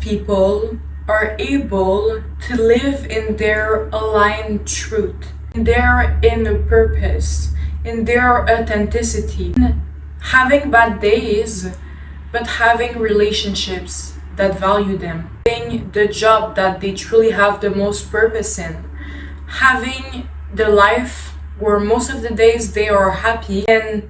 people are able to live in their aligned truth, in their inner purpose, in their authenticity, having bad days, but having relationships that value them, having the job that they truly have the most purpose in, having the life where most of the days they are happy and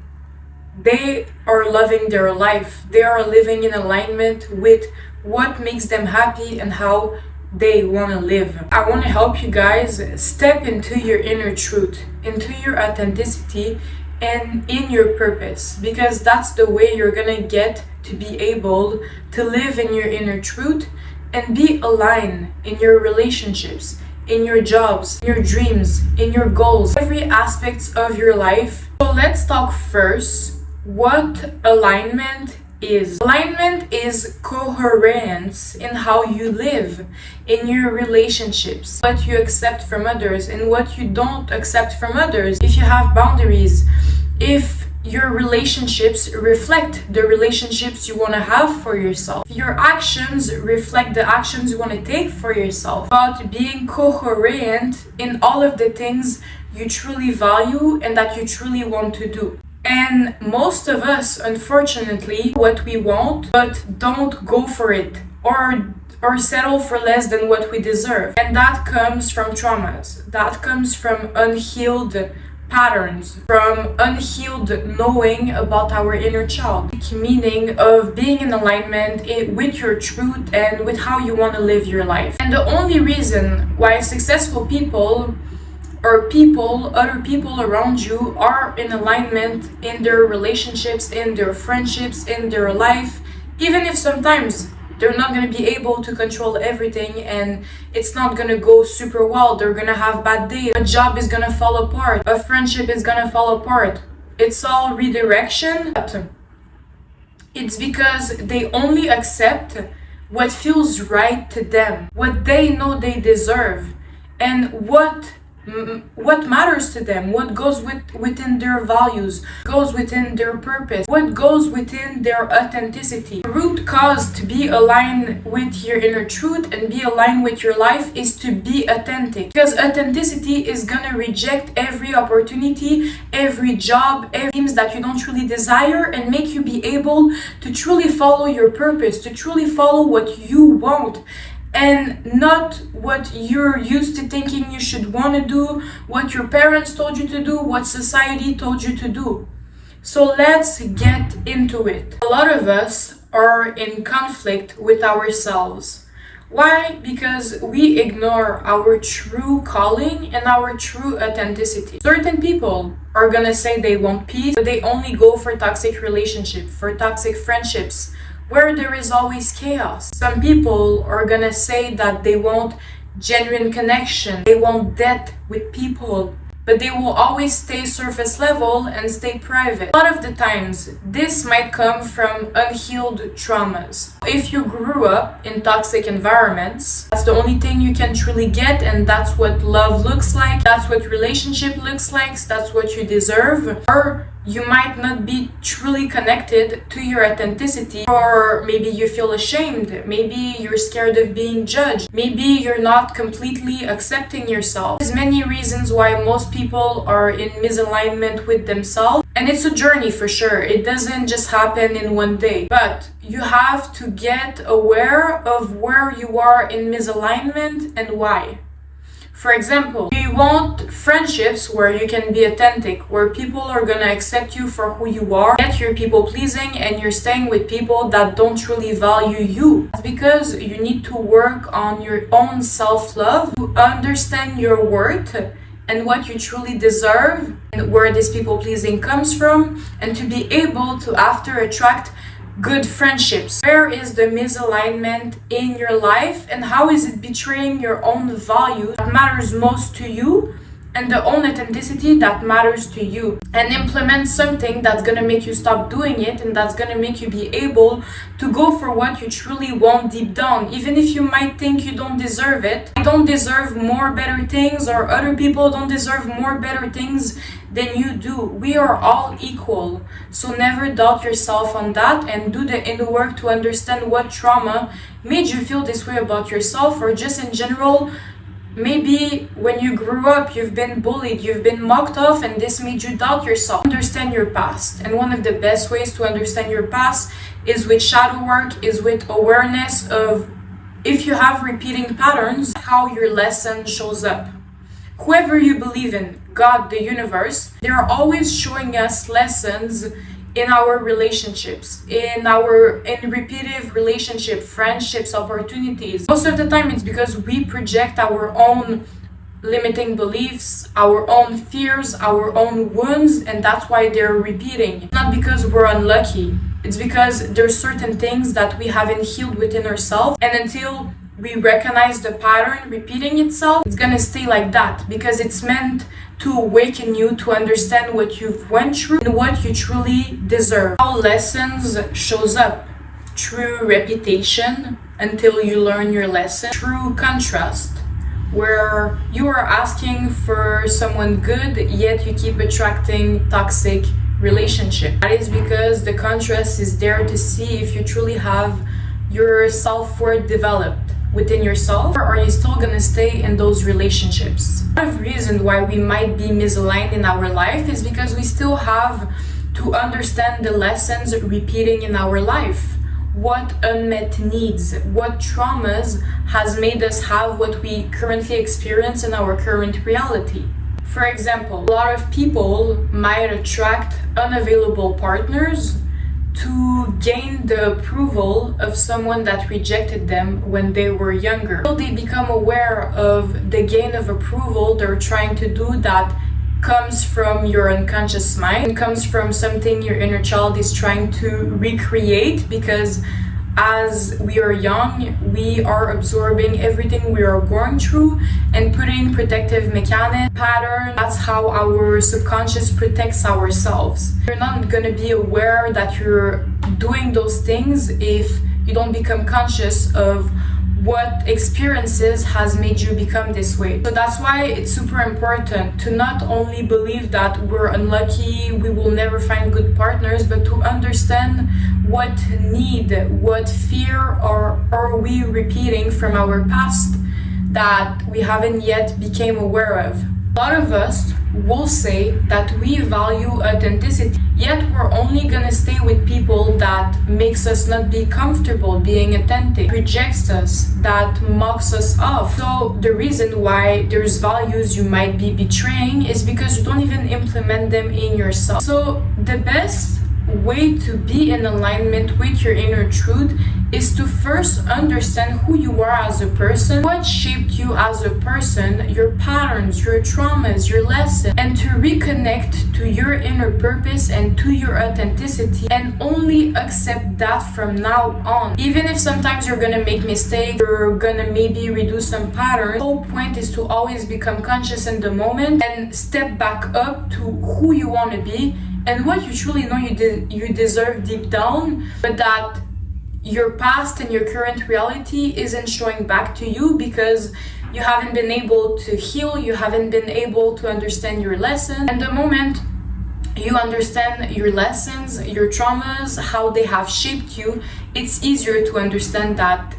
they are loving their life. They are living in alignment with what makes them happy and how they want to live. I want to help you guys step into your inner truth, into your authenticity, and in your purpose, because that's the way you're gonna get to be able to live in your inner truth and be aligned in your relationships, in your jobs, in your dreams, in your goals, every aspect of your life. So let's talk first what alignment is. Alignment is coherence in how you live in your relationships, what you accept from others and what you don't accept from others. If you have boundaries, if your relationships reflect the relationships you want to have for yourself, your actions reflect the actions you want to take for yourself, about being coherent in all of the things you truly value and that you truly want to do. And most of us, unfortunately, what we want, but don't go for it or settle for less than what we deserve. And that comes from traumas. That comes from unhealed patterns, from unhealed knowing about our inner child. Meaning of being in alignment with your truth and with how you want to live your life. And the only reason why successful people or other people around you are in alignment in their relationships, in their friendships, in their life, even if sometimes they're not going to be able to control everything and it's not going to go super well. They're going to have bad days. A job is going to fall apart. A friendship is going to fall apart. It's all redirection. It's because they only accept what feels right to them, what they know they deserve, and what matters to them, what goes within their values, goes within their purpose, what goes within their authenticity. The root cause to be aligned with your inner truth and be aligned with your life is to be authentic, because authenticity is gonna reject every opportunity, every job, every dreams that you don't truly desire, and make you be able to truly follow your purpose, to truly follow what you want and not what you're used to thinking you should want to do, what your parents told you to do, what society told you to do. So let's get into it. A lot of us are in conflict with ourselves. Why? Because we ignore our true calling and our true authenticity. Certain people are gonna say they want peace, but they only go for toxic relationships, for toxic friendships, where there is always chaos. Some people are gonna say that they want genuine connection, they want depth with people, but they will always stay surface level and stay private. A lot of the times, this might come from unhealed traumas. If you grew up in toxic environments, that's the only thing you can truly get, and that's what love looks like, that's what relationship looks like, that's what you deserve. Or you might not be truly connected to your authenticity, or maybe you feel ashamed, maybe you're scared of being judged, maybe you're not completely accepting yourself. There's many reasons why most people are in misalignment with themselves, and it's a journey for sure. It doesn't just happen in one day, but you have to get aware of where you are in misalignment and why. For example, you want friendships where you can be authentic, where people are gonna accept you for who you are, yet you're people pleasing and you're staying with people that don't truly value you. That's because you need to work on your own self-love, to understand your worth and what you truly deserve and where this people pleasing comes from, and to be able to after attract good friendships. Where is the misalignment in your life, and how is it betraying your own value that matters most to you and the own authenticity that matters to you? And implement something that's gonna make you stop doing it, and that's gonna make you be able to go for what you truly want deep down, even if you might think you don't deserve it. You don't deserve more better things, or other people don't deserve more better things than you do. We are all equal. So never doubt yourself on that, and do the inner work to understand what trauma made you feel this way about yourself, or just in general, maybe when you grew up, you've been bullied, you've been mocked off, and this made you doubt yourself. Understand your past. And one of the best ways to understand your past is with shadow work, is with awareness of, if you have repeating patterns, how your lesson shows up. Whoever you believe in, God, the universe, they're always showing us lessons in our relationships, in repetitive relationship, friendships, opportunities. Most of the time it's because we project our own limiting beliefs, our own fears, our own wounds, and that's why they're repeating. Not because we're unlucky, it's because there's certain things that we haven't healed within ourselves, and until we recognize the pattern repeating itself, it's gonna stay like that, because it's meant to awaken you to understand what you've went through and what you truly deserve. How lessons shows up through repetition until you learn your lesson, through contrast, where you are asking for someone good, yet you keep attracting toxic relationship. That is because the contrast is there to see if you truly have your self-worth developed within yourself, or are you still gonna stay in those relationships? One of the reasons why we might be misaligned in our life is because we still have to understand the lessons repeating in our life. What unmet needs, what traumas has made us have what we currently experience in our current reality. For example, a lot of people might attract unavailable partners to gain the approval of someone that rejected them when they were younger. So they become aware of the gain of approval they're trying to do that comes from your unconscious mind. It comes from something your inner child is trying to recreate, because as we are young, we are absorbing everything we are going through and putting protective mechanism pattern. That's how our subconscious protects ourselves. You're not gonna be aware that you're doing those things if you don't become conscious of what experiences has made you become this way. So that's why it's super important to not only believe that we're unlucky, we will never find good partners, but to understand what need, what fear are we repeating from our past that we haven't yet became aware of. A lot of us will say that we value authenticity, yet we're only gonna stay with people that makes us not be comfortable being authentic, rejects us, that mocks us off. So the reason why there's values you might be betraying is because you don't even implement them in yourself. So the best way to be in alignment with your inner truth is to first understand who you are as a person, what shaped you as a person, your patterns, your traumas, your lessons, and to reconnect to your inner purpose and to your authenticity, and only accept that from now on. Even if sometimes you're gonna make mistakes, you're gonna maybe redo some patterns, the whole point is to always become conscious in the moment and step back up to who you want to be and what you truly know you deserve deep down, but that your past and your current reality isn't showing back to you because you haven't been able to heal, you haven't been able to understand your lesson. And the moment you understand your lessons, your traumas, how they have shaped you, it's easier to understand that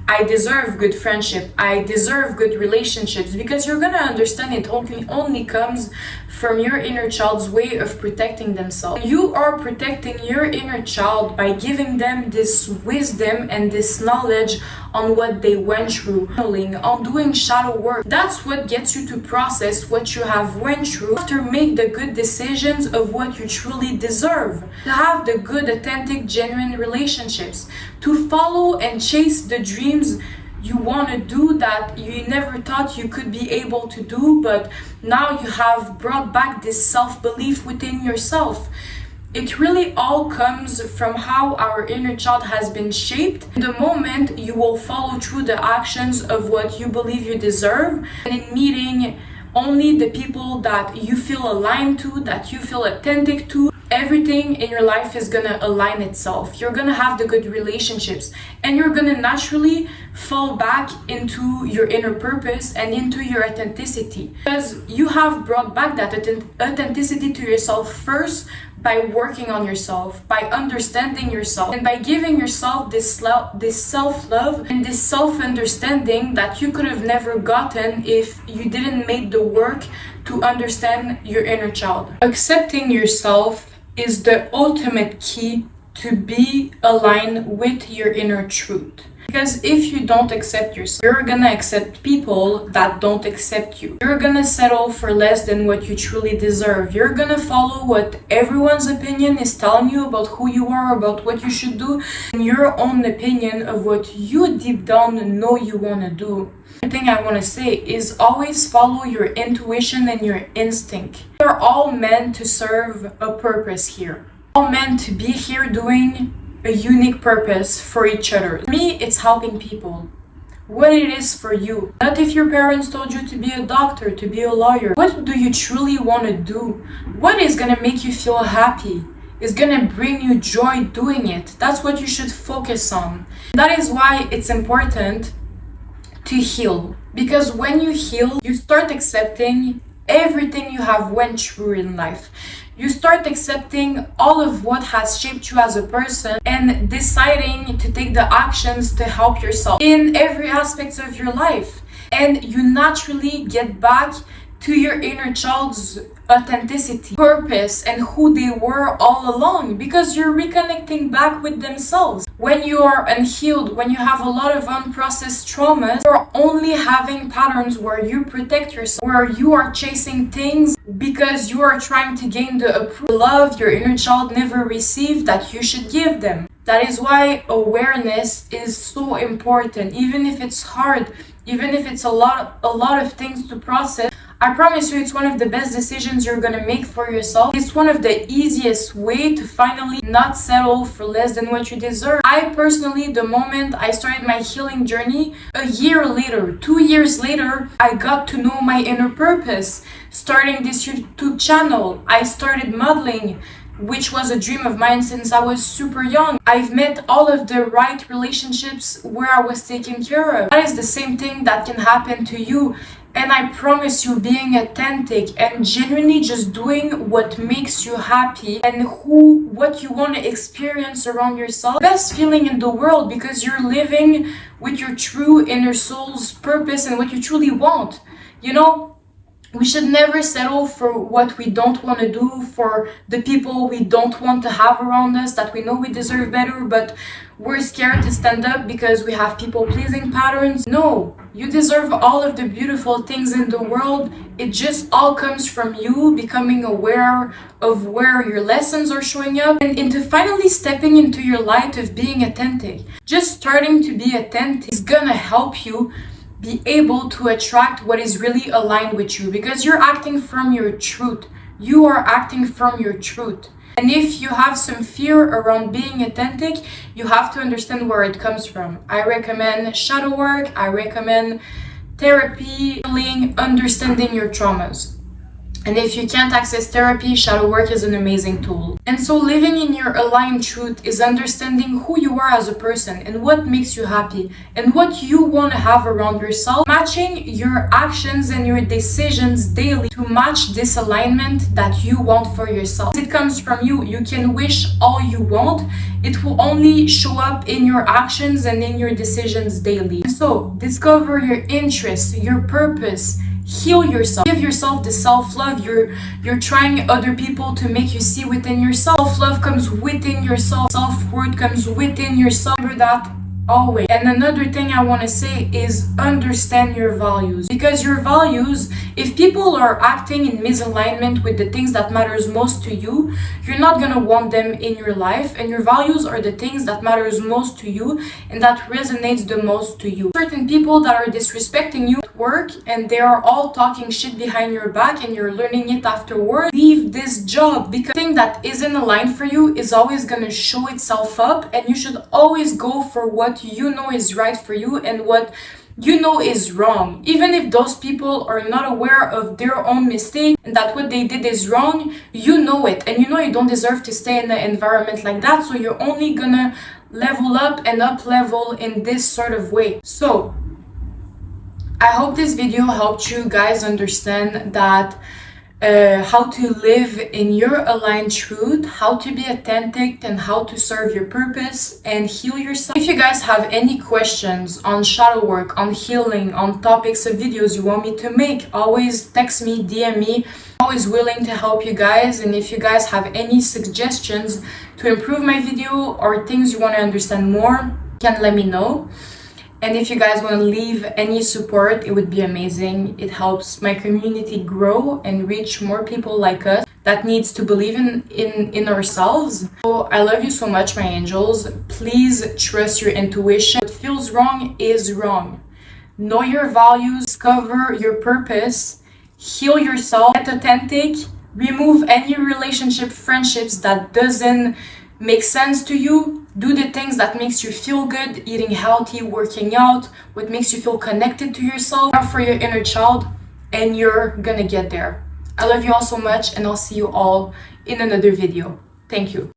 I deserve good friendship, I deserve good relationships, because you're gonna understand it only comes from your inner child's way of protecting themselves. You are protecting your inner child by giving them this wisdom and this knowledge on what they went through, on doing shadow work. That's what gets you to process what you have went through, to make the good decisions of what you truly deserve, to have the good, authentic, genuine relationships, to follow and chase the dreams you want to do that you never thought you could be able to do, but now you have brought back this self-belief within yourself. It really all comes from how our inner child has been shaped. The moment you will follow through the actions of what you believe you deserve, and in meeting only the people that you feel aligned to, that you feel authentic to, everything in your life is gonna align itself. You're gonna have the good relationships, and you're gonna naturally fall back into your inner purpose and into your authenticity, because you have brought back that authenticity to yourself first by working on yourself, by understanding yourself, and by giving yourself this self-love and this self-understanding that you could have never gotten if you didn't make the work to understand your inner child. Accepting yourself is the ultimate key to be aligned with your inner truth. Because if you don't accept yourself, you're gonna accept people that don't accept you. You're gonna settle for less than what you truly deserve. You're gonna follow what everyone's opinion is telling you about who you are, about what you should do, and your own opinion of what you deep down know you wanna do. The thing I wanna say is always follow your intuition and your instinct. We're all meant to serve a purpose here. All meant to be here doing a unique purpose for each other. For me, it's helping people. What it is for you. Not if your parents told you to be a doctor, to be a lawyer. What do you truly want to do? What is gonna make you feel happy? Is gonna bring you joy doing it. That's what you should focus on. That is why it's important to heal. Because when you heal, you start accepting everything you have went through in life. You start accepting all of what has shaped you as a person and deciding to take the actions to help yourself in every aspect of your life. And you naturally get back to your inner child's authenticity, purpose, and who they were all along, because you're reconnecting back with themselves. When you are unhealed, when you have a lot of unprocessed traumas, you're only having patterns where you protect yourself, where you are chasing things because you are trying to gain the approval, love your inner child never received that you should give them. That is why awareness is so important, even if it's hard, even if it's a lot of things to process. I promise you, it's one of the best decisions you're gonna make for yourself. It's one of the easiest way to finally not settle for less than what you deserve. I personally, the moment I started my healing journey, a year later, 2 years later, I got to know my inner purpose. Starting this YouTube channel, I started modeling, which was a dream of mine since I was super young. I've met all of the right relationships where I was taken care of. That is the same thing that can happen to you. And I promise you, being authentic and genuinely just doing what makes you happy and what you want to experience around yourself, best feeling in the world, because you're living with your true inner soul's purpose and what you truly want. You know, we should never settle for what we don't want to do, for the people we don't want to have around us, that we know we deserve better, but we're scared to stand up because we have people-pleasing patterns. No, you deserve all of the beautiful things in the world. It just all comes from you becoming aware of where your lessons are showing up and into finally stepping into your light of being authentic. Just starting to be authentic is gonna help you be able to attract what is really aligned with you, because you're acting from your truth. You are acting from your truth. And if you have some fear around being authentic, you have to understand where it comes from. I recommend shadow work. I recommend therapy, healing, understanding your traumas. And if you can't access therapy, shadow work is an amazing tool. And so living in your aligned truth is understanding who you are as a person and what makes you happy and what you want to have around yourself, matching your actions and your decisions daily to match this alignment that you want for yourself. It comes from you. You can wish all you want. It will only show up in your actions and in your decisions daily. So discover your interests, your purpose. Heal yourself. Give yourself the self-love you're trying other people to make you see within yourself. Self-love comes within yourself. Self-worth comes within yourself. Remember that always. And another thing I want to say is understand your values. Because your values, if people are acting in misalignment with the things that matters most to you, you're not going to want them in your life. And your values are the things that matters most to you and that resonates the most to you. Certain people that are disrespecting you at work and they are all talking shit behind your back and you're learning it afterward, leave this job, because the thing that isn't aligned for you is always going to show itself up, and you should always go for what you know is right for you and what you know is wrong. Even if those people are not aware of their own mistake and that what they did is wrong, you know it. And you know you don't deserve to stay in an environment like that. So you're only gonna level up and up level in this sort of way. So I hope this video helped you guys understand that how to live in your aligned truth, how to be authentic, and how to serve your purpose and heal yourself. If you guys have any questions on shadow work, on healing, on topics of videos you want me to make, always text me, DM me. I'm always willing to help you guys. And if you guys have any suggestions to improve my video or things you want to understand more, you can let me know. And if you guys want to leave any support, it would be amazing. It helps my community grow and reach more people like us that needs to believe in ourselves. So I love you so much, my angels. Please trust your intuition. What feels wrong is wrong. Know your values, discover your purpose, heal yourself, get authentic, remove any relationship, friendships that doesn't make sense to you. Do the things that makes you feel good, eating healthy, working out, what makes you feel connected to yourself, for your inner child, and you're gonna get there. I love you all so much, and I'll see you all in another video. Thank you.